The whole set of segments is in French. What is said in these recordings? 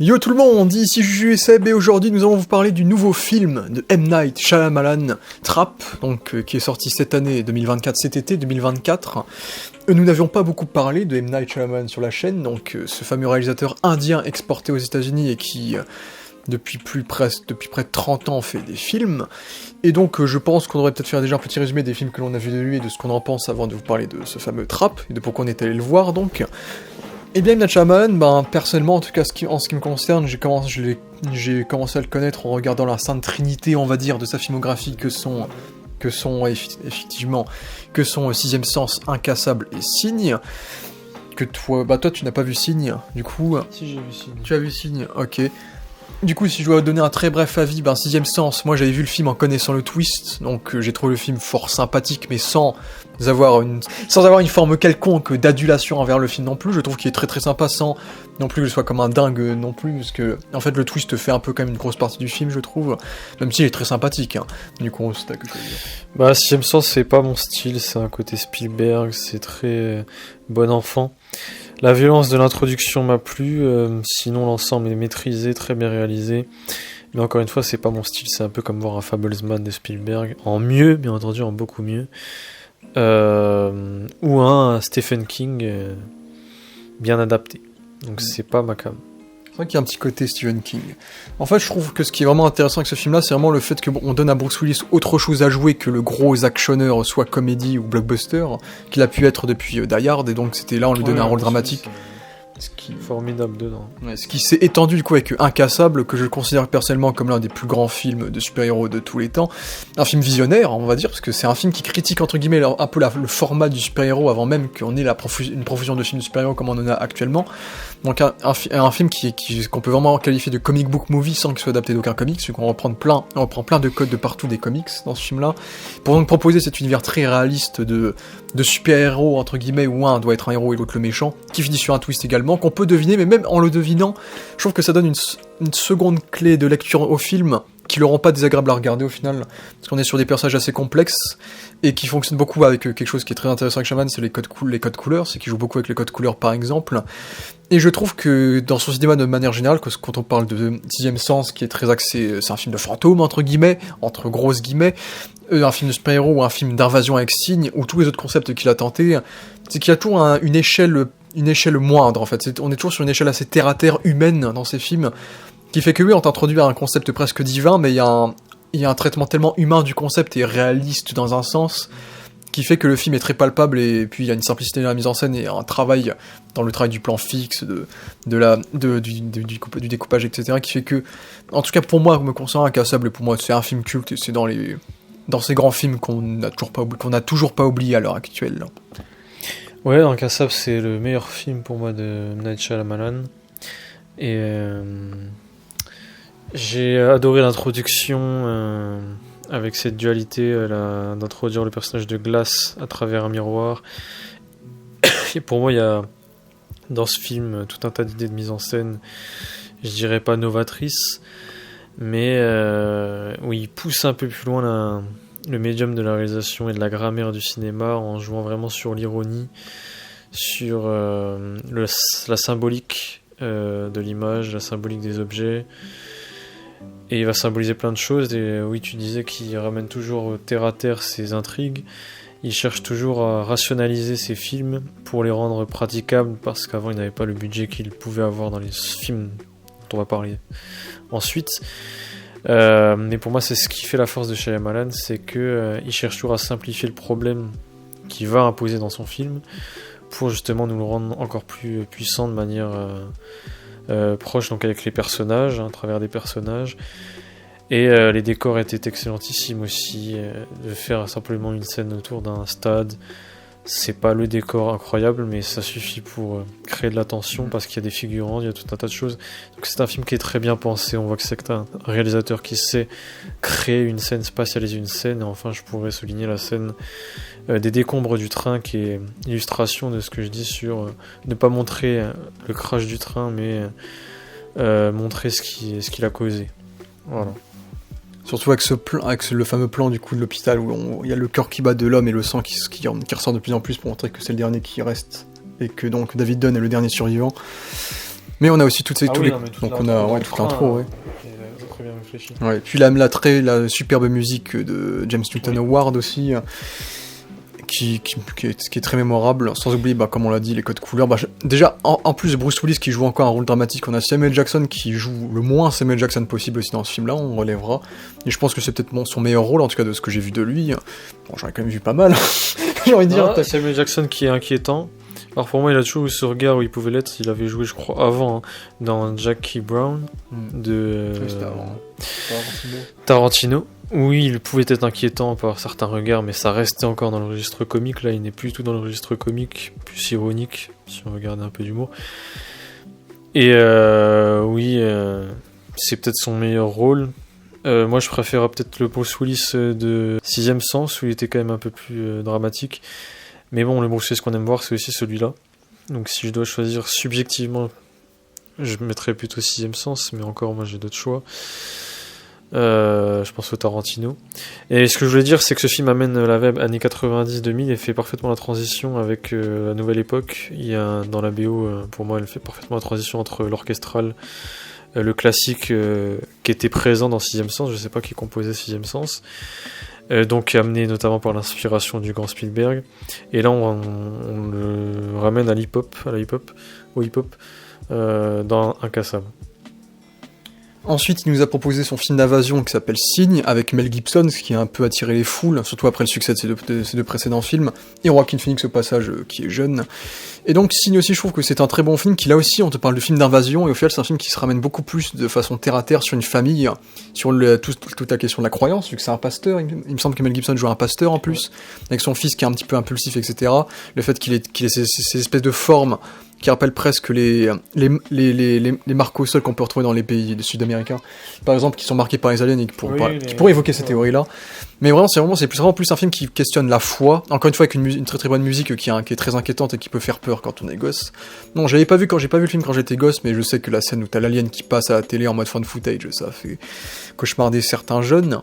Yo tout le monde, ici Juju et Seb et aujourd'hui nous allons vous parler du nouveau film de M. Night Shyamalan, Trap, qui est sorti cette année 2024, cet été 2024. Nous n'avions pas beaucoup parlé de M. Night Shyamalan sur la chaîne, ce fameux réalisateur indien exporté aux États-Unis et qui depuis près de 30 ans fait des films. Et donc je pense qu'on devrait peut-être faire déjà un petit résumé des films que l'on a vu de lui et de ce qu'on en pense avant de vous parler de ce fameux Trap et de pourquoi on est allé le voir donc. Et bien, M. Night Shyamalan, personnellement, en tout cas, en ce qui me concerne, j'ai commencé à le connaître en regardant la sainte trinité, on va dire, de sa filmographie, que sont Sixième Sens, Incassable et Signe. Que toi, tu n'as pas vu Signe, du coup. Si, j'ai vu Signe. Tu as vu Signe, ok. Du coup, si je dois donner un très bref avis, Sixième Sens, moi j'avais vu le film en connaissant le twist, donc j'ai trouvé le film fort sympathique, mais sans avoir une forme quelconque d'adulation envers le film non plus. Je trouve qu'il est très très sympa, sans non plus que je sois comme un dingue non plus, parce que en fait le twist fait un peu quand même une grosse partie du film, je trouve, même s'il est très sympathique. Du coup, c'est quelque chose. Sixième Sens, c'est pas mon style, c'est un côté Spielberg, c'est très bon enfant. La violence de l'introduction m'a plu, sinon l'ensemble est maîtrisé, très bien réalisé. Mais encore une fois, c'est pas mon style, c'est un peu comme voir un Fablesman de Spielberg, en mieux, bien entendu, en beaucoup mieux. Ou un Stephen King bien adapté. Donc c'est pas ma cam. C'est vrai qu'il y a un petit côté Stephen King. En fait, je trouve que ce qui est vraiment intéressant avec ce film-là, c'est vraiment le fait qu'on donne à Bruce Willis autre chose à jouer que le gros actionneur, soit comédie ou blockbuster, qu'il a pu être depuis Die Hard, et donc c'était là, on lui donnait un rôle dramatique. Formidable dedans. Ouais, ce qui s'est étendu du coup avec Incassable, que je considère personnellement comme l'un des plus grands films de super-héros de tous les temps. Un film visionnaire, on va dire, parce que c'est un film qui critique entre guillemets un peu le format du super-héros avant même qu'on ait une profusion de films de super-héros comme on en a actuellement. Donc un film qu'on peut vraiment qualifier de comic book movie sans qu'il soit adapté d'aucun comics, vu qu'on reprend plein de codes de partout des comics dans ce film-là, pour donc proposer cet univers très réaliste de super-héros entre guillemets, où un doit être un héros et l'autre le méchant, qui finit sur un twist également, qu'on peut deviner, mais même en le devinant, je trouve que ça donne une seconde clé de lecture au film, qui le rend pas désagréable à regarder au final, parce qu'on est sur des personnages assez complexes, et qui fonctionnent beaucoup avec quelque chose qui est très intéressant avec Shyamalan, c'est les codes couleurs, c'est qu'il joue beaucoup avec les codes couleurs par exemple, et je trouve que dans son cinéma de manière générale, quand on parle de Sixième Sens, qui est très axé, c'est un film de fantôme entre grosses guillemets, un film de super-héros ou un film d'invasion avec signe, ou tous les autres concepts qu'il a tenté, c'est qu'il y a toujours une échelle moindre en fait, on est toujours sur une échelle assez terre-à-terre humaine dans ces films, qui fait que oui, on t'introduit à un concept presque divin, mais il y a un traitement tellement humain du concept et réaliste dans un sens, qui fait que le film est très palpable, et puis il y a une simplicité dans la mise en scène et un travail dans le travail du plan fixe, du découpage, etc., qui fait que, en tout cas pour moi, me concernant, Incassable, pour moi c'est un film culte, et c'est dans ces grands films qu'on n'a toujours pas oublié à l'heure actuelle. Ouais, Incassable, c'est le meilleur film pour moi de Night Shyamalan. Et j'ai adoré l'introduction avec cette dualité d'introduire le personnage de Glass à travers un miroir. Et pour moi, il y a dans ce film tout un tas d'idées de mise en scène, je dirais pas novatrices, mais où il pousse un peu plus loin le médium de la réalisation et de la grammaire du cinéma, en jouant vraiment sur l'ironie, sur la symbolique de l'image, la symbolique des objets, et il va symboliser plein de choses. Et oui, tu disais qu'il ramène toujours terre à terre ses intrigues, il cherche toujours à rationaliser ses films pour les rendre praticables, parce qu'avant il n'avait pas le budget qu'il pouvait avoir dans les films dont on va parler ensuite. Mais pour moi c'est ce qui fait la force de Shyamalan, c'est que il cherche toujours à simplifier le problème qu'il va imposer dans son film, pour justement nous le rendre encore plus puissant de manière proche, donc avec les personnages, à travers des personnages. Et les décors étaient excellentissimes aussi. De faire simplement une scène autour d'un stade, c'est pas le décor incroyable, mais ça suffit pour créer de la tension, parce qu'il y a des figurants, il y a tout un tas de choses. Donc c'est un film qui est très bien pensé, on voit que c'est un réalisateur qui sait créer une scène, spatialiser une scène. Et enfin, je pourrais souligner la scène des décombres du train, qui est l'illustration de ce que je dis sur ne pas montrer le crash du train, mais montrer ce qu'il a causé. Voilà. Surtout avec le fameux plan du coup de l'hôpital, où il y a le cœur qui bat de l'homme et le sang qui ressort de plus en plus, pour montrer que c'est le dernier qui reste, et que donc David Dunn est le dernier survivant. Mais on a aussi toutes ces... Ah tous oui, les... non, mais toute Donc on a l'intro, toute l'intro, ouais. Très bien réfléchi. Ouais, puis la superbe musique de James Newton Howard aussi, qui est très mémorable, sans oublier, comme on l'a dit, les codes couleurs. Déjà, en plus, Bruce Willis qui joue encore un rôle dramatique, on a Samuel Jackson qui joue le moins Samuel Jackson possible aussi dans ce film-là, on relèvera. Et je pense que c'est peut-être son meilleur rôle, en tout cas de ce que j'ai vu de lui. Bon, j'en ai quand même vu pas mal, j'ai envie de dire. Samuel Jackson qui est inquiétant. Alors pour moi, il a toujours eu ce regard où il pouvait l'être. Il avait joué, je crois, avant, dans Jackie Brown de Tarantino. Oui, il pouvait être inquiétant par certains regards, mais ça restait encore dans le registre comique. Là, il n'est plus tout dans le registre comique, plus ironique, si on regarde un peu d'humour. Et oui, c'est peut-être son meilleur rôle. Moi, je préfère peut-être le Bruce Willis de Sixième Sens, où il était quand même un peu plus dramatique. Mais bon, le Bruce Willis qu'on aime voir, c'est aussi celui-là. Donc si je dois choisir subjectivement, je mettrais plutôt Sixième Sens, mais encore, moi, j'ai d'autres choix. Je pense au Tarantino. Et ce que je voulais dire, c'est que ce film amène la vibe années 90-2000 et fait parfaitement la transition avec la nouvelle époque. Il y a dans la BO, pour moi, elle fait parfaitement la transition entre l'orchestral, le classique qui était présent dans Sixième Sens, je sais pas qui composait Sixième Sens, donc amené notamment par l'inspiration du grand Spielberg. Et là, on le ramène à l'hip-hop, au hip-hop, dans Incassable. Ensuite, il nous a proposé son film d'invasion qui s'appelle Signe, avec Mel Gibson, ce qui a un peu attiré les foules, surtout après le succès de ces deux précédents films, et Joaquin Phoenix au passage, qui est jeune. Et donc Signe aussi, je trouve que c'est un très bon film, qui là aussi, on te parle de film d'invasion, et au final, c'est un film qui se ramène beaucoup plus de façon terre-à-terre sur une famille, sur toute la question de la croyance, vu que c'est un pasteur, il me semble que Mel Gibson joue un pasteur en plus, avec son fils qui est un petit peu impulsif, etc. Le fait qu'il ait ces espèces de formes qui rappellent presque les marques au sol qu'on peut retrouver dans les pays sud-américains, par exemple, qui sont marqués par les aliens et qui pourraient évoquer cette théorie-là. Mais vraiment, c'est vraiment plus un film qui questionne la foi, encore une fois avec une très très bonne musique qui est très inquiétante et qui peut faire peur quand on est gosse. Non, j'ai pas vu le film quand j'étais gosse, mais je sais que la scène où t'as l'alien qui passe à la télé en mode fan footage, ça fait cauchemarder certains jeunes.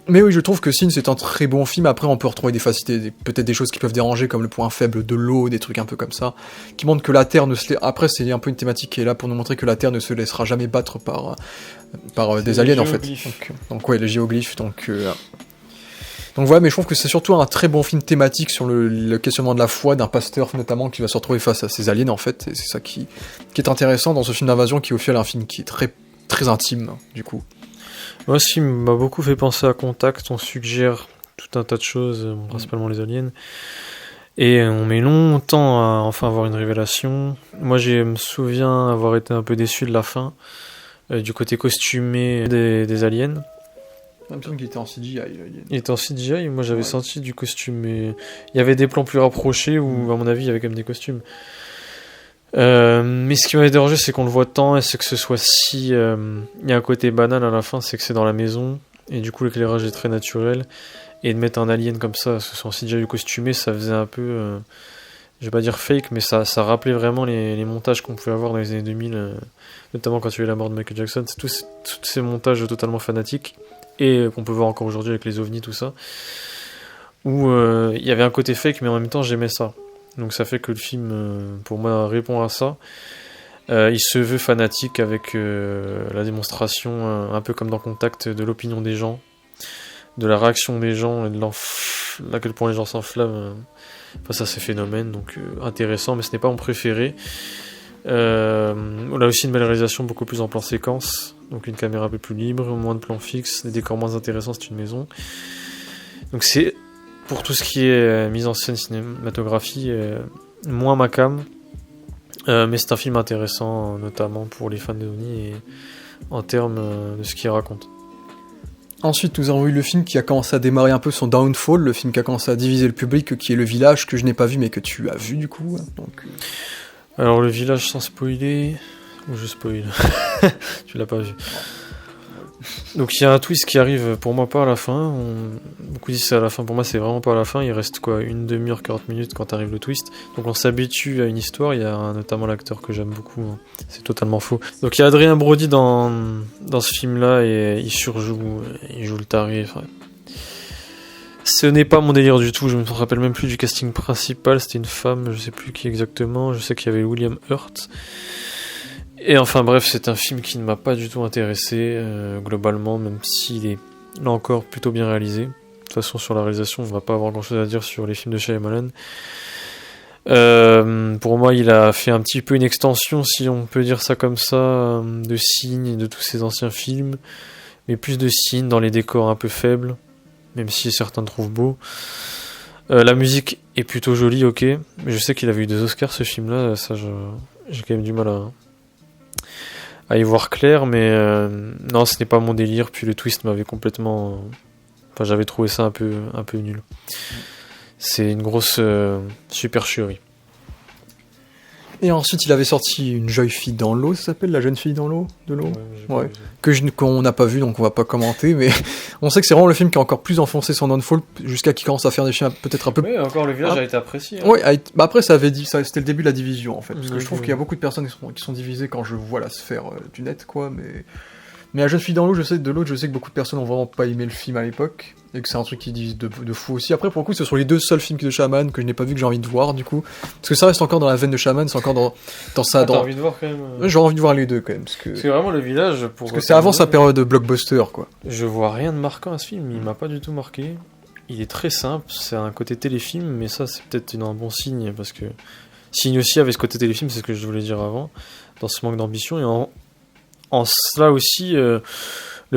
Mais oui, je trouve que Signe, c'est un très bon film. Après, on peut retrouver des facilités, peut-être des choses qui peuvent déranger, comme le point faible de l'eau, des trucs un peu comme ça, qui montrent que la Terre ne se... Après, c'est un peu une thématique qui est là pour nous montrer que la Terre ne se laissera jamais battre par des aliens, en fait. Donc ouais, les géoglyphes, donc voilà, mais je trouve que c'est surtout un très bon film thématique sur le questionnement de la foi d'un pasteur, notamment, qui va se retrouver face à ces aliens, en fait, et c'est ça qui est intéressant dans ce film d'invasion, qui est au final un film qui est très, très intime, du coup. Moi, ce film m'a beaucoup fait penser à Contact. On suggère tout un tas de choses, principalement les aliens. Et on met longtemps à enfin avoir une révélation. Moi, je me souviens avoir été un peu déçu de la fin, du côté costumé des aliens. Il me semble qu'il était en CGI. Il était en CGI, moi j'avais senti du costume. Mais il y avait des plans plus rapprochés où, à mon avis, il y avait quand même des costumes. Mais ce qui m'a dérangé, c'est qu'on le voit tant, et c'est que ce soit si... il y a un côté banal à la fin, c'est que c'est dans la maison, et du coup l'éclairage est très naturel, et de mettre un alien comme ça, ce soit en CGI costumé, ça faisait un peu... je vais pas dire fake, mais ça rappelait vraiment les montages qu'on pouvait avoir dans les années 2000, notamment quand il y a eu la mort de Michael Jackson, c'est tous ces montages totalement fanatiques, et qu'on peut voir encore aujourd'hui avec les ovnis, tout ça, où il y avait un côté fake, mais en même temps j'aimais ça. Donc ça fait que le film, pour moi, répond à ça. Il se veut fanatique avec la démonstration, un peu comme dans Contact, de l'opinion des gens, de la réaction des gens et de à quel point les gens s'enflamment face à ces phénomènes. Donc intéressant, mais ce n'est pas mon préféré. On a aussi une belle réalisation, beaucoup plus en plan séquence, donc une caméra un peu plus libre, moins de plans fixes, des décors moins intéressants, c'est une maison. Donc c'est... Pour tout ce qui est mise en scène, cinématographie, moins ma cam, mais c'est un film intéressant, notamment pour les fans de ovnis et en termes de ce qu'il raconte. Ensuite, nous avons eu le film qui a commencé à démarrer un peu son downfall, le film qui a commencé à diviser le public, qui est Le Village, que je n'ai pas vu, mais que tu as vu du coup. Donc... Alors, Le Village, sans spoiler, ou je spoil, tu l'as pas vu. Donc il y a un twist qui arrive pour moi pas à la fin. Beaucoup disent c'est à la fin, pour moi c'est vraiment pas à la fin. Il reste quoi, une demi-heure, 40 minutes quand arrive le twist. Donc on s'habitue à une histoire. Il y a notamment l'acteur que j'aime beaucoup, c'est totalement faux. Donc il y a Adrien Brody dans ce film là et il surjoue, il joue le taré. Enfin, ce n'est pas mon délire du tout. Je me rappelle même plus du casting principal. C'était une femme, je sais plus qui exactement. Je sais qu'il y avait William Hurt. Et enfin bref, c'est un film qui ne m'a pas du tout intéressé, globalement, même s'il est, là encore, plutôt bien réalisé. De toute façon, sur la réalisation, on va pas avoir grand-chose à dire sur les films de Shyamalan. Pour moi, il a fait un petit peu une extension, si on peut dire ça comme ça, de Signes, de tous ses anciens films, mais plus de Signes dans les décors un peu faibles, même si certains le trouvent beau. La musique est plutôt jolie, ok, mais je sais qu'il avait eu des Oscars ce film-là, ça j'ai quand même du mal à y voir clair, mais non, ce n'est pas mon délire, puis le twist m'avait complètement... Enfin, j'avais trouvé ça un peu nul. C'est une grosse supercherie. Et ensuite, il avait sorti Une jolie fille dans l'eau, ça s'appelle La jeune fille dans l'eau, de l'eau. Ouais. Qu'on n'a pas vu, donc on va pas commenter, mais on sait que c'est vraiment le film qui a encore plus enfoncé son downfall jusqu'à qu'il commence à faire des films peut-être un peu. Oui, encore le village a été apprécié. Hein. Ouais, bah après c'était le début de la division en fait, parce que je trouve qu'il y a beaucoup de personnes qui sont divisées quand je vois la sphère du net, quoi, mais La jeune fille dans l'eau, je sais que beaucoup de personnes ont vraiment pas aimé le film à l'époque, et que c'est un truc qui divise de fou aussi. Après, pour le coup, ce sont les deux seuls films de Shyamalan que je n'ai pas vu, que j'ai envie de voir, du coup. Parce que ça reste encore dans la veine de Shyamalan, c'est encore dans ça. T'as envie de voir quand même J'ai envie de voir les deux quand même. Parce que vraiment le village, parce que c'est avant sa période de blockbuster, quoi. Je vois rien de marquant à ce film, il m'a pas du tout marqué. Il est très simple, c'est un côté téléfilm, mais ça c'est peut-être un bon signe, parce que Signe aussi avait ce côté téléfilm, c'est ce que je voulais dire avant, dans ce manque d'ambition, et en cela aussi, le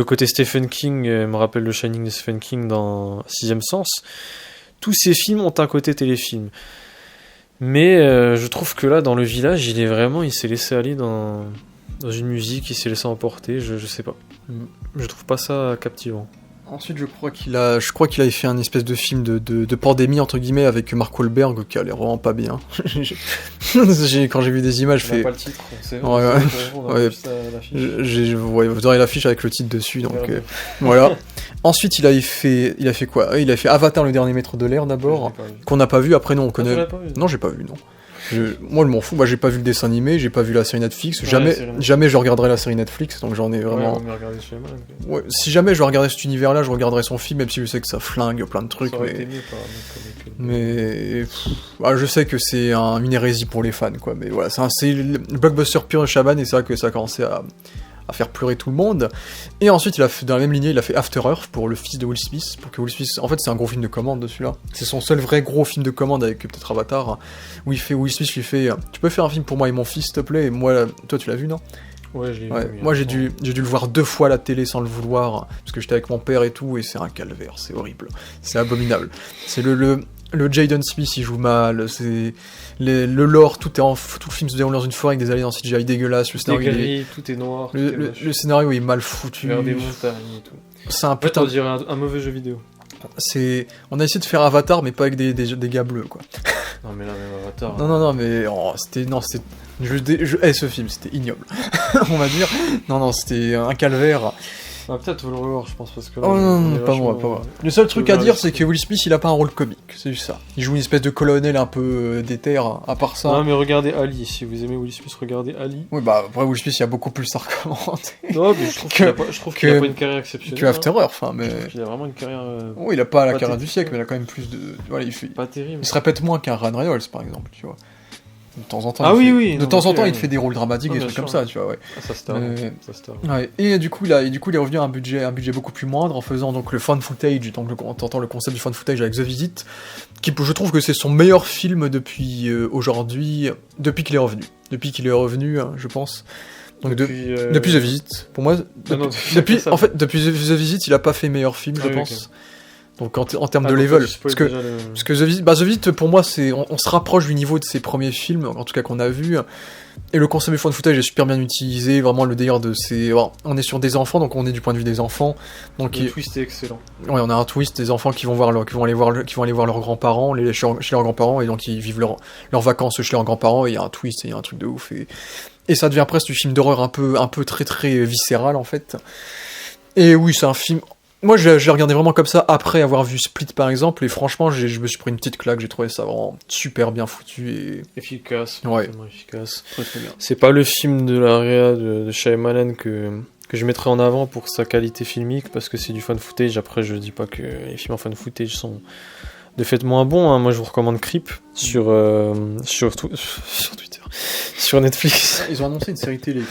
côté Stephen King me rappelle le Shining de Stephen King dans Sixième Sens. Tous ces films ont un côté téléfilm. Mais je trouve que là, dans le village, il s'est laissé aller dans une musique, il s'est laissé emporter, je sais pas. Je trouve pas ça captivant. Ensuite, je crois qu'il avait fait un espèce de film de pandémie, entre guillemets, avec Mark Wahlberg, qui a l'air vraiment pas bien. Quand j'ai vu des images, on n'a pas le titre, c'est vous aurez l'affiche avec le titre dessus, donc voilà. Ensuite, il a fait quoi? Il a fait Avatar, le dernier maître de l'air, d'abord, qu'on n'a pas vu. Après, non, on connaît. Non, j'ai pas vu, non. Moi, je m'en fous. Moi, j'ai pas vu le dessin animé, j'ai pas vu la série Netflix. Jamais je regarderai la série Netflix, donc j'en ai vraiment. Ouais, si jamais je regardais cet univers-là, je regarderais son film, même si je sais que ça flingue plein de trucs. Mais je sais que c'est une hérésie pour les fans, quoi. Mais voilà, c'est le blockbuster pur de Shyamalan, et c'est vrai que ça a commencé à faire pleurer tout le monde. Et ensuite, dans la même lignée, il a fait After Earth pour le fils de Will Smith. Pour que Will Smith, en fait, c'est un gros film de commande de celui-là. C'est son seul vrai gros film de commande avec peut-être Avatar, où Will Smith lui fait tu peux faire un film pour moi et mon fils, s'il te plaît? Et moi, toi, tu l'as vu, non? Ouais, je l'ai vu. Moi, j'ai dû le voir 2 fois à la télé sans le vouloir, parce que j'étais avec mon père et tout, et c'est un calvaire, c'est horrible. C'est abominable. C'est le Jaden Smith, il joue mal, c'est le lore, tout le film se déroule dans une forêt avec des aliens en CGI dégueulasse, le scénario tout est noir, le scénario est mal foutu. Vers des montagnes et tout. C'est un putain. On dirait un mauvais jeu vidéo. On a essayé de faire Avatar, mais pas avec des gars bleus, quoi. Non, mais là, même Avatar. Non, mais ce film, c'était ignoble. On va dire. Non, c'était un calvaire. Peut-être vous le revoir, je pense, parce que... non, pas moi. Le seul truc à dire, c'est que Will Smith, il a pas un rôle comique, c'est juste ça. Il joue une espèce de colonel un peu déter, à part ça. Non, mais regardez Ali, si vous aimez Will Smith, regardez Ali. Oui, après Will Smith, il y a beaucoup plus à recommander. Non, mais je trouve qu'il a pas une carrière exceptionnelle. Que After Earth, enfin, mais... Je trouve qu'il a vraiment une carrière... Oui, il a pas la carrière du siècle, mais il a quand même plus de... Voilà, pas terrible. Il se répète moins qu'un Ryan Reynolds, par exemple, tu vois. De temps en temps, de temps en temps, il te fait des rôles dramatiques, des trucs comme ça, tu vois, ouais. Ça se termine. Ouais. Et du coup, il est revenu à un budget beaucoup plus moindre, en faisant donc le fan footage, donc on entend le concept du fan footage avec The Visit, qui, je trouve que c'est son meilleur film depuis aujourd'hui, depuis qu'il est revenu. Depuis qu'il est revenu, je pense. Donc depuis The Visit, pour moi, depuis The Visit, il a pas fait meilleur film, je pense. Okay. Donc en termes de level, parce que The Visit, pour moi, on se rapproche du niveau de ses premiers films, en tout cas qu'on a vu, et le concept du fan footage est super bien utilisé, vraiment le délire de on est sur des enfants, donc on est du point de vue des enfants. Donc le twist est excellent. Ouais, on a un twist des enfants qui vont aller voir leurs grands-parents, chez leurs grands-parents, et donc ils vivent leurs vacances chez leurs grands-parents, et il y a un twist, et il y a un truc de ouf, et ça devient presque du film d'horreur un peu très très viscéral en fait. Et oui, c'est un film. Moi, je l'ai regardé vraiment comme ça après avoir vu Split par exemple, et franchement, je me suis pris une petite claque. J'ai trouvé ça vraiment super bien foutu et efficace. Ouais. Efficace. Très très bien. C'est pas le film de la réa de Shyamalan que je mettrais en avant pour sa qualité filmique, parce que c'est du fan footage. Après, je dis pas que les films en fan footage de fait moins bons. Hein. Moi, je vous recommande Creep sur Twitter, sur Netflix. Ils ont annoncé une série télé,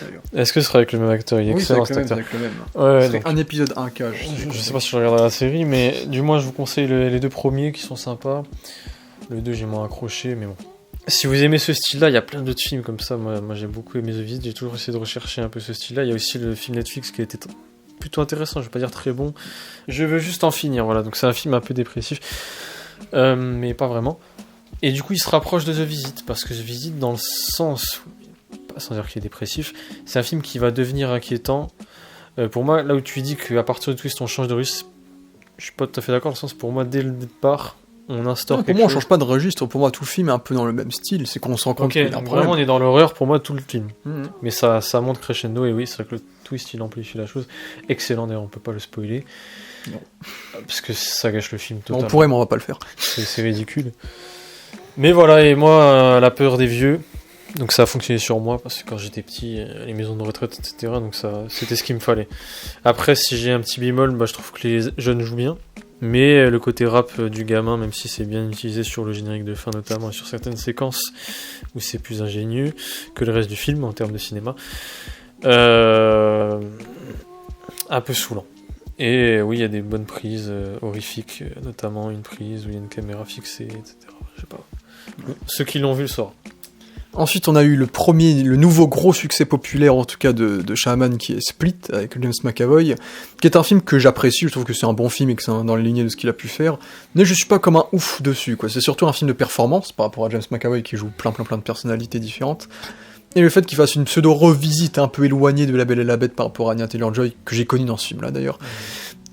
d'ailleurs. Est-ce que ce sera avec le même acteur? Il est excellent, cet acteur. Avec le même. Ouais, donc, un épisode 1K. Je sais pas si je regarderai la série, mais du moins, je vous conseille les 2 premiers qui sont sympas. Le 2, j'ai moins accroché, mais bon. Si vous aimez ce style-là, il y a plein d'autres films comme ça. Moi j'ai beaucoup aimé The Visit, j'ai toujours essayé de rechercher un peu ce style-là. Il y a aussi le film Netflix qui a été plutôt intéressant, je vais pas dire très bon. Je veux juste en finir, voilà. Donc c'est un film un peu dépressif, mais pas vraiment. Et du coup, il se rapproche de The Visit, parce que The Visit, dans le sens, pas sans dire qu'il est dépressif, c'est un film qui va devenir inquiétant. Pour moi, là où tu dis qu'à partir du twist, on change de registre, je suis pas tout à fait d'accord, dans le sens, pour moi, dès le départ, on instaure pour moi, on change pas de registre. Pour moi, tout le film est un peu dans le même style. C'est qu'on se rend compte qu'il y a un problème. Vraiment, on est dans l'horreur pour moi tout le film. Mais ça monte crescendo, et oui, c'est vrai que le twist, il amplifie la chose. Excellent, d'ailleurs, on peut pas le spoiler. Non. Parce que ça gâche le film totalement. On pourrait, mais on va pas le faire. C'est ridicule. Mais voilà, et moi, la peur des vieux. Donc ça a fonctionné sur moi, parce que quand j'étais petit, les maisons de retraite, etc. Donc ça, c'était ce qu'il me fallait. Après, si j'ai un petit bémol, je trouve que les jeunes jouent bien. Mais le côté rap du gamin, même si c'est bien utilisé sur le générique de fin notamment, et sur certaines séquences où c'est plus ingénieux que le reste du film en termes de cinéma, un peu saoulant. Et oui, il y a des bonnes prises horrifiques, notamment une prise où il y a une caméra fixée, etc. Je sais pas. Ceux qui l'ont vu le sauront. Ensuite, on a eu le nouveau gros succès populaire, en tout cas de Shyamalan, qui est Split, avec James McAvoy, qui est un film que j'apprécie. Je trouve que c'est un bon film et que c'est dans la lignée de ce qu'il a pu faire. Mais je suis pas comme un ouf dessus, quoi. C'est surtout un film de performance par rapport à James McAvoy qui joue plein de personnalités différentes. Et le fait qu'il fasse une pseudo-revisite un peu éloignée de La Belle et la Bête par rapport à Anya Taylor-Joy, que j'ai connu dans ce film-là d'ailleurs.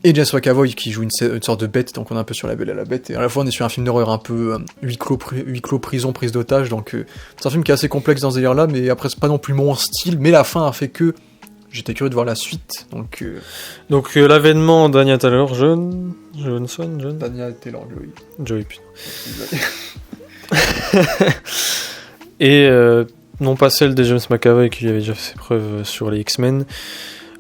Et James McAvoy qui joue une sorte de bête, donc on est un peu sur La Belle et la Bête, et à la fois on est sur un film d'horreur un peu huis clos prison, prise d'otage, donc c'est un film qui est assez complexe dans ce délire-là, mais après c'est pas non plus mon style, mais la fin a fait que j'étais curieux de voir la suite, donc l'avènement d'Anya Taylor-Joy. Anya Taylor-Joy. Joy, putain. Et non pas celle de James McAvoy qui avait déjà fait ses preuves sur les X-Men.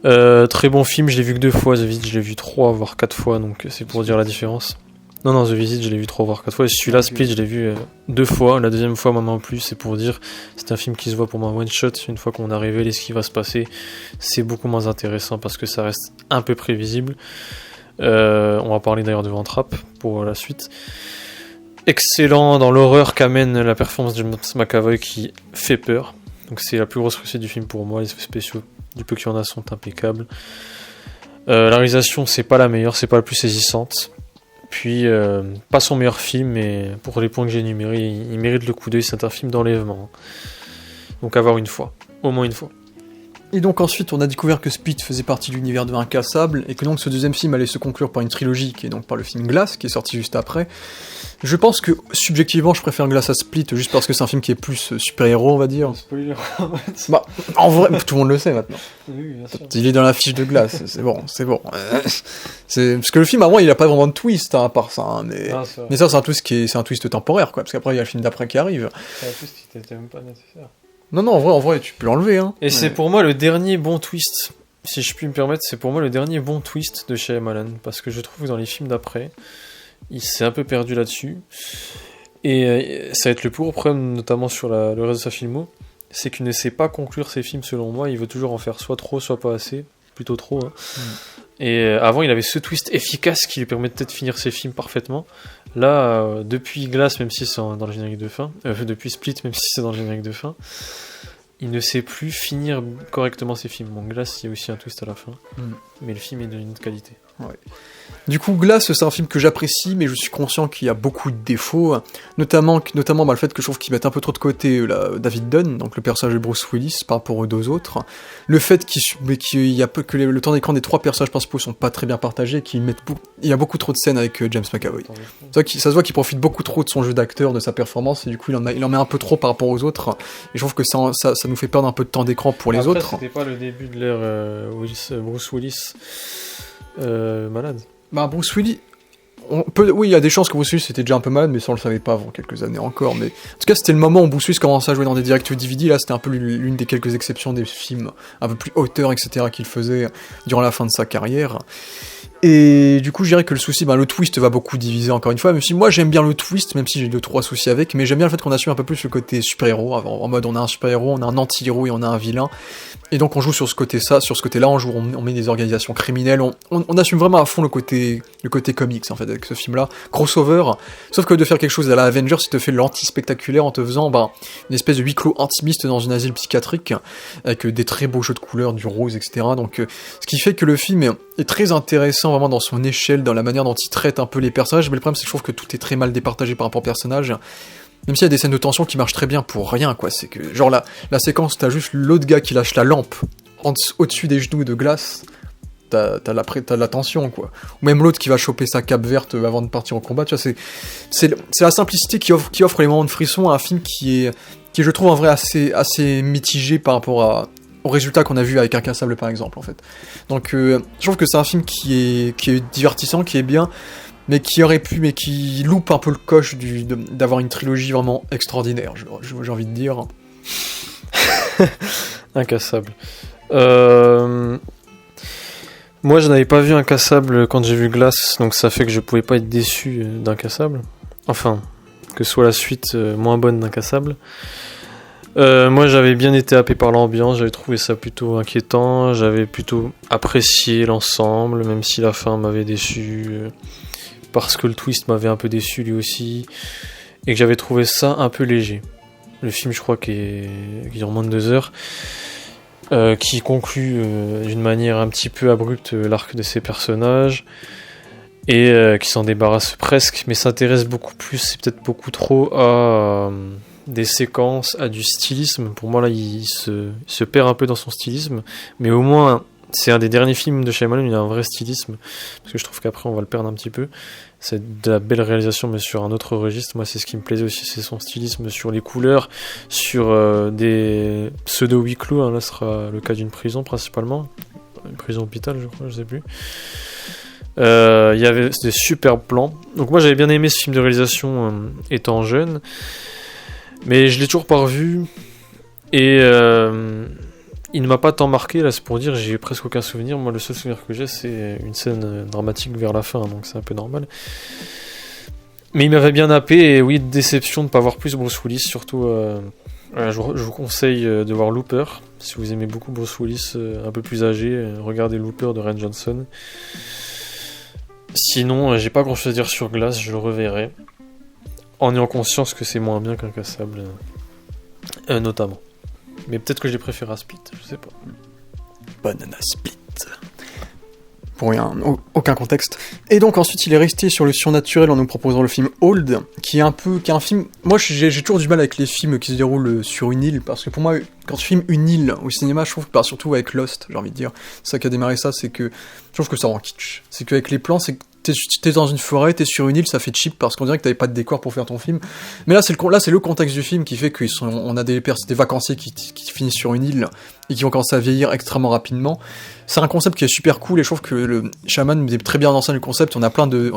Très bon film, je l'ai vu que 2 fois, The Visit je l'ai vu 3 voire 4 fois, donc c'est pour dire la différence. Non, The Visit je l'ai vu 3 voire 4 fois, et celui-là, Split, je l'ai vu 2 fois, la deuxième fois maintenant en plus, c'est pour dire, c'est un film qui se voit pour moi one shot, une fois qu'on a révélé ce qui va se passer, c'est beaucoup moins intéressant parce que ça reste un peu prévisible. On va parler d'ailleurs de Ventrap pour la suite. Excellent dans l'horreur qu'amène la performance de James McAvoy qui fait peur, donc c'est la plus grosse réussite du film pour moi, les effets spéciaux du peu qu'il y en a sont impeccables. La réalisation, c'est pas la meilleure, c'est pas la plus saisissante. Puis, pas son meilleur film, mais pour les points que j'ai énumérés, il mérite le coup d'œil, c'est un film d'enlèvement. Donc à voir une fois, au moins une fois. Et donc ensuite, on a découvert que Split faisait partie de l'univers de Incassable, et que donc ce deuxième film allait se conclure par une trilogie, qui est donc par le film Glass, qui est sorti juste après. Je pense que, subjectivement, je préfère Glass à Split, juste parce que c'est un film qui est plus super-héros, on va dire. Spoiler. En vrai, tout le monde le sait maintenant. Oui, bien sûr. Il est dans la fiche de Glass, c'est bon. Parce que le film, avant, il a pas vraiment de twist, à part ça, hein, mais ça, c'est un twist temporaire, quoi, parce qu'après, il y a le film d'après qui arrive. C'est un twist qui n'était même pas nécessaire. Non, en vrai, tu peux l'enlever, hein. Et c'est pour moi le dernier bon twist, si je puis me permettre, c'est pour moi le dernier bon twist de Shyamalan, parce que je trouve que dans les films d'après, il s'est un peu perdu là-dessus, et ça va être le plus gros problème, notamment sur le reste de sa filmo, c'est qu'il ne sait pas conclure ses films selon moi, il veut toujours en faire soit trop, soit pas assez, plutôt trop, hein. Et avant il avait ce twist efficace qui lui permettait de finir ses films parfaitement. Là, depuis Glass, même si c'est dans le générique de fin, depuis Split, même si c'est dans le générique de fin, il ne sait plus finir correctement ses films. Bon, Glass, il y a aussi un twist à la fin, mais le film est d'une autre qualité. Ouais. Du coup, Glass, c'est un film que j'apprécie, mais je suis conscient qu'il y a beaucoup de défauts, notamment le fait que je trouve qu'ils mettent un peu trop de côté David Dunn, donc le personnage de Bruce Willis, par rapport aux 2 autres. Le fait que le temps d'écran des 3 personnages principaux sont pas très bien partagés, il y a beaucoup trop de scènes avec James McAvoy. Ça se voit qu'il profite beaucoup trop de son jeu d'acteur, de sa performance, et du coup il en met un peu trop par rapport aux autres, et je trouve que ça nous fait perdre un peu de temps d'écran pour les autres. C'était pas le début de l'ère Bruce Willis malade. Bruce Willis, oui, il y a des chances que Bruce Willis était déjà un peu malade, mais ça on le savait pas avant quelques années encore. Mais en tout cas, c'était le moment où Bruce Willis commençait à jouer dans des directs DVD. Là, c'était un peu l'une des quelques exceptions des films un peu plus auteurs, etc. qu'il faisait durant la fin de sa carrière. Et du coup, je dirais que le souci, le twist va beaucoup diviser encore une fois, même si moi j'aime bien le twist, même si j'ai 2-3 soucis avec, mais j'aime bien le fait qu'on assume un peu plus le côté super-héros, en mode on a un super-héros, on a un anti-héros et on a un vilain, et donc on joue sur ce côté-là, on met des organisations criminelles, on assume vraiment à fond le côté comics en fait avec ce film-là, crossover, sauf que de faire quelque chose à la Avengers, il te fait l'anti-spectaculaire en te faisant une espèce de huis clos intimiste dans une asile psychiatrique, avec des très beaux jeux de couleurs, du rose, etc. Donc ce qui fait que le film est très intéressant vraiment dans son échelle, dans la manière dont il traite un peu les personnages, mais le problème c'est que je trouve que tout est très mal départagé par rapport aux personnages, même s'il y a des scènes de tension qui marchent très bien pour rien, quoi. C'est que, genre, la séquence, t'as juste l'autre gars qui lâche la lampe au-dessus des genoux de Glass, t'as la tension, quoi. Ou même l'autre qui va choper sa cape verte avant de partir au combat, tu vois, c'est la simplicité qui offre les moments de frisson à un film qui je trouve, en vrai, assez mitigé par rapport au résultat qu'on a vu avec Incassable, par exemple, en fait. Donc, je trouve que c'est un film qui est divertissant, qui est bien, mais qui loupe un peu le coche d'avoir une trilogie vraiment extraordinaire, j'ai envie de dire. Incassable. Moi, je n'avais pas vu Incassable quand j'ai vu Glass, donc ça fait que je pouvais pas être déçu d'Incassable. Enfin, que ce soit la suite moins bonne d'Incassable. Moi, j'avais bien été happé par l'ambiance, j'avais trouvé ça plutôt inquiétant, j'avais plutôt apprécié l'ensemble, même si la fin m'avait déçu, parce que le twist m'avait un peu déçu lui aussi, et que j'avais trouvé ça un peu léger. Le film, je crois, qui dure moins de 2 heures, qui conclut d'une manière un petit peu abrupte l'arc de ses personnages, et qui s'en débarrasse presque, mais s'intéresse beaucoup plus, c'est peut-être beaucoup trop, à des séquences, à du stylisme. Pour moi, là, il se perd un peu dans son stylisme, mais au moins, c'est un des derniers films de Shyamalan, il a un vrai stylisme, parce que je trouve qu'après, on va le perdre un petit peu. C'est de la belle réalisation, mais sur un autre registre. Moi, c'est ce qui me plaisait aussi, c'est son stylisme sur les couleurs, sur des pseudo-huis clos. Hein, là, ce sera le cas d'une prison, principalement. Une prison-hôpital, je crois, je sais plus. Il y avait des superbes plans. Donc moi, j'avais bien aimé ce film de réalisation étant jeune, mais je l'ai toujours pas revu. Et il ne m'a pas tant marqué, là, c'est pour dire, j'ai presque aucun souvenir. Moi, le seul souvenir que j'ai, c'est une scène dramatique vers la fin, donc c'est un peu normal. Mais il m'avait bien happé, et oui, déception de ne pas voir plus Bruce Willis, surtout. Je vous conseille de voir Looper. Si vous aimez beaucoup Bruce Willis, un peu plus âgé, regardez Looper de Rian Johnson. Sinon, j'ai pas grand chose à dire sur Glass, je le reverrai. En ayant conscience que c'est moins bien qu'Incassable, notamment. Mais peut-être que je l'ai préféré à Split, je sais pas. Banana Split. Pour rien, aucun contexte. Et donc ensuite il est resté sur le surnaturel en nous proposant le film Old, qui est un film... Moi j'ai toujours du mal avec les films qui se déroulent sur une île, parce que pour moi, quand tu filmes une île au cinéma, je trouve que, surtout avec Lost, j'ai envie de dire, c'est ça qui a démarré ça, c'est que je trouve que ça rend kitsch. C'est qu'avec les plans, c'est que t'es dans une forêt, t'es sur une île, ça fait cheap parce qu'on dirait que t'avais pas de décor pour faire ton film. Mais là, c'est le contexte du film qui fait on a des vacanciers qui finissent sur une île et qui vont commencer à vieillir extrêmement rapidement. C'est un concept qui est super cool et je trouve que le Shyamalan met très bien en scène le concept. On a plein de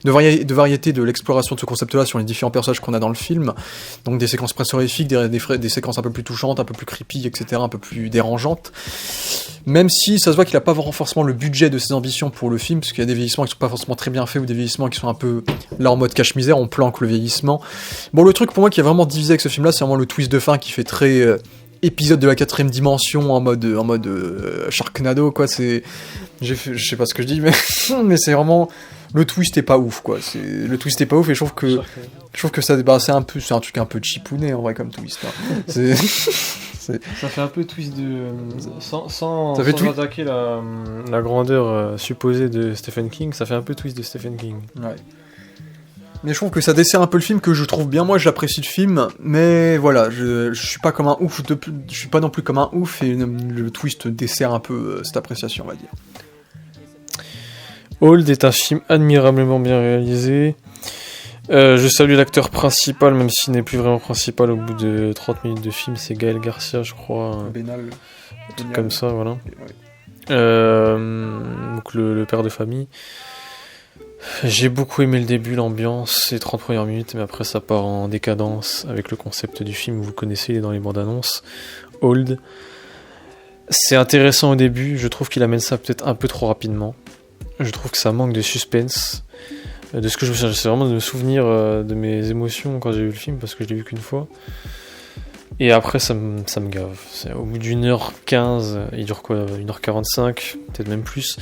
variétés de l'exploration de ce concept-là sur les différents personnages qu'on a dans le film. Donc des séquences presque horrifiques, des séquences un peu plus touchantes, un peu plus creepy, etc., un peu plus dérangeantes. Même si ça se voit qu'il a pas forcément le budget de ses ambitions pour le film, parce qu'il y a des vieillissements qui sont pas forcément très bien faits ou des vieillissements qui sont un peu là en mode cache-misère, on planque le vieillissement. Bon, le truc pour moi qui est vraiment divisé avec ce film-là, c'est vraiment le twist de fin qui fait très épisode de la 4ème dimension en mode Sharknado, quoi. Je sais pas ce que je dis, mais c'est vraiment... Le twist est pas ouf, quoi. Le twist est pas ouf et je trouve que ça, c'est un truc un peu chipouné en vrai comme twist. Hein. Ça fait un peu twist de... sans attaquer la grandeur supposée de Stephen King, ça fait un peu twist de Stephen King. Ouais. Mais je trouve que ça dessert un peu le film, que je trouve bien. Moi, j'apprécie le film, mais voilà, je suis pas comme un ouf, je suis pas non plus comme un ouf, et le twist dessert un peu cette appréciation, on va dire. Old est un film admirablement bien réalisé. Je salue l'acteur principal, même s'il n'est plus vraiment principal au bout de 30 minutes de film, c'est Gaël Garcia, je crois. Bénal. Un truc comme ça, voilà. Ouais. Donc le père de famille. J'ai beaucoup aimé le début, l'ambiance, les 30 premières minutes, mais après ça part en décadence avec le concept du film, vous le connaissez, il est dans les bandes annonces. Old. C'est intéressant au début, je trouve qu'il amène ça peut-être un peu trop rapidement. Je trouve que ça manque de suspense. De ce que je me souviens, j'essaie vraiment de me souvenir de mes émotions quand j'ai vu le film, parce que je l'ai vu qu'une fois. Et après, ça me gave. Au bout d'1h15, il dure quoi, 1h45, peut-être même plus.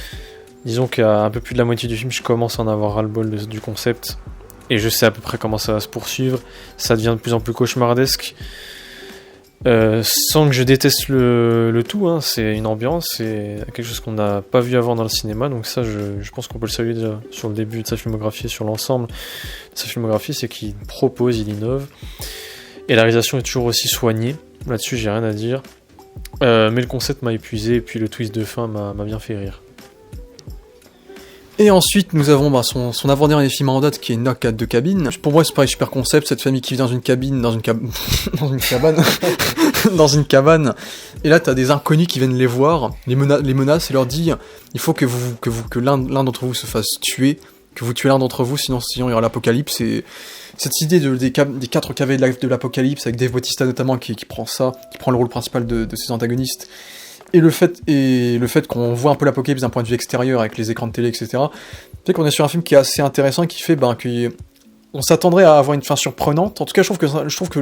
Disons qu'à un peu plus de la moitié du film, je commence à en avoir ras-le-bol du concept. Et je sais à peu près comment ça va se poursuivre. Ça devient de plus en plus cauchemardesque. Sans que je déteste le tout, hein, c'est une ambiance, c'est quelque chose qu'on n'a pas vu avant dans le cinéma, donc ça je pense qu'on peut le saluer déjà sur le début de sa filmographie, sur l'ensemble de sa filmographie, c'est qu'il propose, il innove, et la réalisation est toujours aussi soignée, là-dessus j'ai rien à dire, mais le concept m'a épuisé, et puis le twist de fin m'a bien fait rire. Et ensuite, nous avons son avant-dernier film en date qui est Knock at the Cabin. Pour moi, c'est pas un super concept, cette famille qui vit dans une cabine, dans une cabane, dans une cabane. Et là, t'as des inconnus qui viennent les voir, les menacent et leur disent il faut que l'un d'entre vous se fasse tuer, que vous tuez l'un d'entre vous, sinon il y aura l'apocalypse. Et cette idée des 4 cavaliers de l'apocalypse, avec Dave Bautista notamment, qui prend le rôle principal de ses antagonistes. Et le fait qu'on voit un peu l'apocalypse d'un point de vue extérieur avec les écrans de télé, etc. fait qu'on est sur un film qui est assez intéressant, qui fait on s'attendrait à avoir une fin surprenante. En tout cas, je trouve que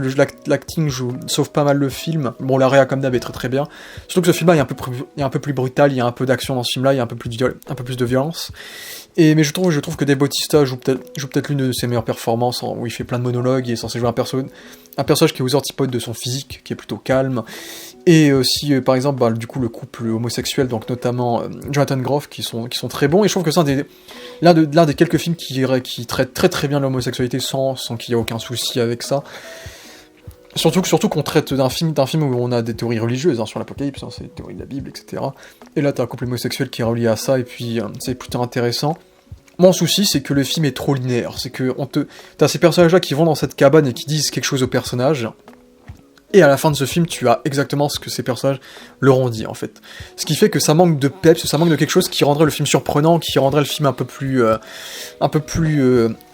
l'acting sauve pas mal le film. Bon, la réa comme d'hab est très très bien. Surtout que ce film-là est un peu plus brutal, il y a un peu d'action dans ce film-là, il y a un peu plus de violence. Mais je trouve que Dave Bautista joue peut-être l'une de ses meilleures performances, où il fait plein de monologues, il est censé jouer un personnage qui est aux antipodes de son physique, qui est plutôt calme. Et aussi, par exemple, du coup, le couple homosexuel, donc notamment Jonathan Groff, qui sont très bons. Et je trouve que c'est l'un des quelques films qui traite très très bien l'homosexualité sans qu'il y ait aucun souci avec ça. Surtout qu'on traite d'un film où on a des théories religieuses sur l'apocalypse, c'est les théories de la Bible, etc. Et là, t'as un couple homosexuel qui est relié à ça, et puis c'est plutôt intéressant. Mon souci, c'est que le film est trop linéaire. C'est que t'as ces personnages-là qui vont dans cette cabane et qui disent quelque chose aux personnages. Et à la fin de ce film, tu as exactement ce que ces personnages leur ont dit, en fait. Ce qui fait que ça manque de peps, ça manque de quelque chose qui rendrait le film surprenant, qui rendrait le film un peu plus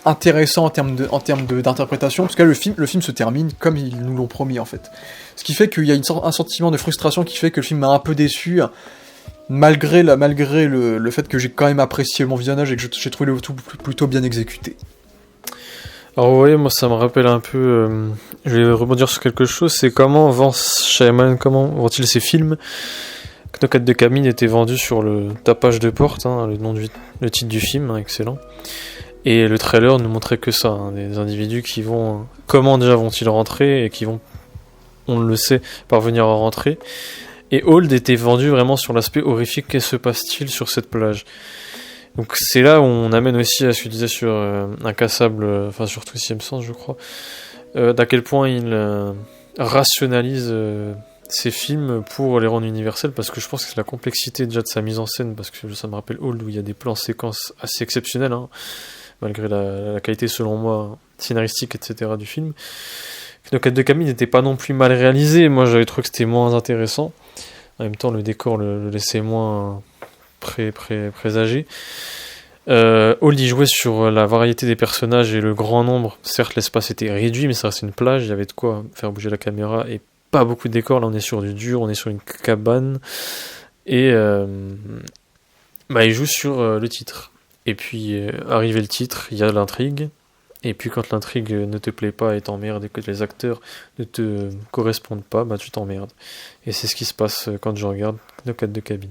intéressant en termes d'interprétation, parce que là, le film se termine comme ils nous l'ont promis, en fait. Ce qui fait qu'il y a un sentiment de frustration qui fait que le film m'a un peu déçu, malgré le fait que j'ai quand même apprécié mon visionnage et que j'ai trouvé le tout plutôt bien exécuté. Alors oui, moi ça me rappelle un peu, je vais rebondir sur quelque chose, c'est comment comment vend-il ses films. Knock at the Cabin était vendu sur le tapage de porte, le titre du film, excellent. Et le trailer ne montrait que ça, des individus qui vont... Comment déjà vont-ils rentrer et qui vont, on le sait, parvenir à rentrer. Et Hold était vendu vraiment sur l'aspect horrifique, qu'est-ce se passe-t-il sur cette plage. Donc c'est là où on amène aussi à ce que tu disais sur Incassable, sur Twentième Sens je crois, d'à quel point il rationalise ces films pour les rendre universels, parce que je pense que c'est la complexité déjà de sa mise en scène, parce que ça me rappelle Hold où il y a des plans séquences assez exceptionnels, malgré la qualité selon moi scénaristique etc. du film. Knock at the Cabin n'était pas non plus mal réalisé, moi j'avais trouvé que c'était moins intéressant, en même temps le décor le laissait moins... présagé. Hold y jouait sur la variété des personnages et le grand nombre. Certes, l'espace était réduit, mais ça reste une plage, il y avait de quoi faire bouger la caméra et pas beaucoup de décors. Là, on est sur du dur, on est sur une cabane et il joue sur le titre. Et puis, arrivé le titre, il y a l'intrigue. Et puis, quand l'intrigue ne te plaît pas et t'emmerde et que les acteurs ne te correspondent pas, tu t'emmerdes. Et c'est ce qui se passe quand je regarde Knock at the Cabin.